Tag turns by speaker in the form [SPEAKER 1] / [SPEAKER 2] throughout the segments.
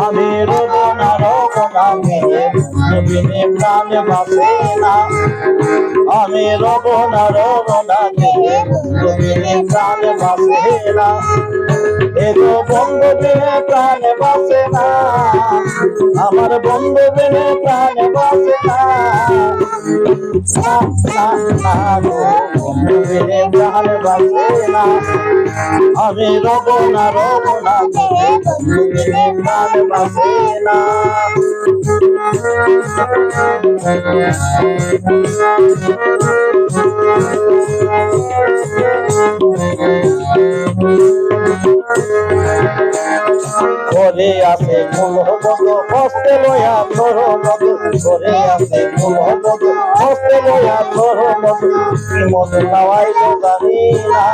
[SPEAKER 1] আমি রব না মেয়ে বিনে প্রাণ বাঁচে না। আমি রব না মেয়ে বিনে প্রাণ বাঁচে না। এগো বন্ধু বিনে প্রাণ বাঁচে না। আমার বন্ধু বিনে প্রাণ বাঁচে না। বন্ধু বিনে প্রাণ বাঁচে না। আমি রব না মেয়ে বন্ধু বিনে প্রাণ বাঁচে না। ঘরে আছে কুলবধূ হস্তে লয়া তোর মধু। ঘরে আছে কুলবধূ হস্তে লয়া তোর মধু। কি মধু খাওয়াইলো জানি না।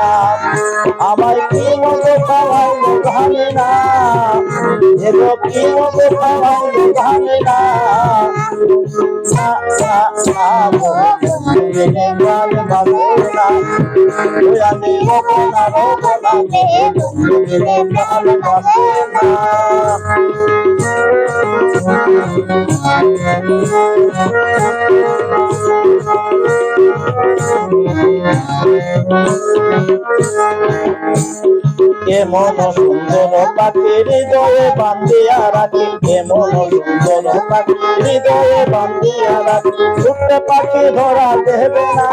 [SPEAKER 1] আমায় কি মধু খাওয়াইলো জানি না। এগো কি মধু খাওয়াইলো জানি না। বিনে প্রাণ বাঁচে না। আমি রব না মেয়ে বন্ধু বিনে প্রাণ বাঁচে না। কেমন সুন্দর পাখি হৃদয়ে বান্ধিয়া রাখি। কেমন সুন্দর পাখি হৃদয়ে বান্ধিয়া রাখি। ছোট্ট পাখি ধরা দেবে না।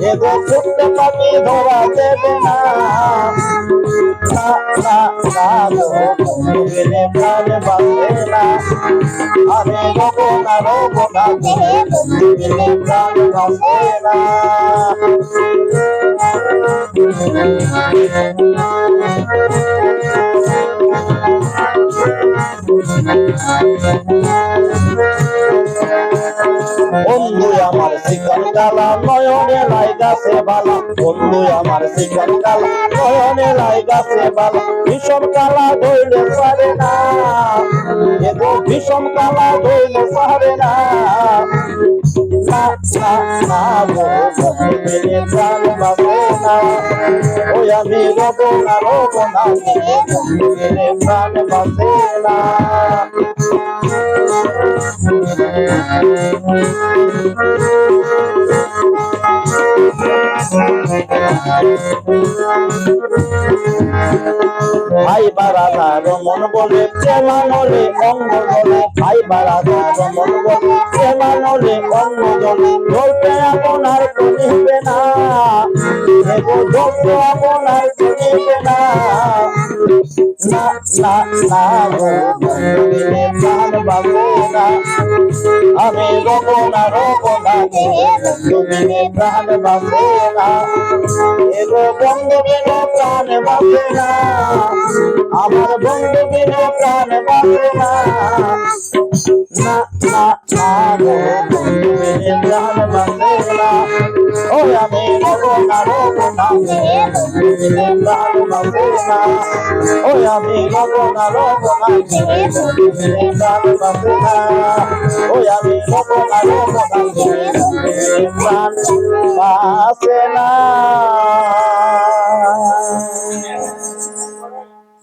[SPEAKER 1] এগো ছোট্ট পাখি ধরা দেবে না। বন্ধু বিনে প্রাণ বাঁচে না। আমি রব না মেয়ে বন্ধু বিনে প্রাণ বাঁচে না। বন্ধু আমার শিকন কালা নয়নে লাইগাছে বালা। বন্ধু আমার শিকন কালা নয়নে লাইগাছে বালা। ভীষণ কালা ধইলে পারে না। এগো ভীষণ কালা ধইলে পারে না। বন্ধু বিনে প্রাণ বাঁচে না। ওই আমি রব না মেয়ে বন্ধু বিনে প্রাণ বাঁচে না। ভাই বারাদার মন বলে প্রেমানলে অঙ্গ বলে। ভাই বারাদার মন বলে প্রেমানলে অঙ্গ বলে। ধরতে আপনার তো নিবে না। এগো ধরতে আপনার তো নিবে না। বন্ধু বিনে প্রাণ বাঁচে না। আমি রব না মেয়ে বন্ধু বিনে প্রাণ বাঁচে না। এগো বন্ধু বিনে প্রাণ বাঁচে না। আমার বন্ধু বিনে প্রাণ বাঁচে না। বন্ধু বিনে প্রাণ বাঁচে না। ওই আমি রব না মেয়ে বন্ধু বিনে প্রাণ বাঁচে না। ওই আমি রব না মেয়ে বন্ধু বিনে প্রাণ বাঁচে না। ওই আমি রব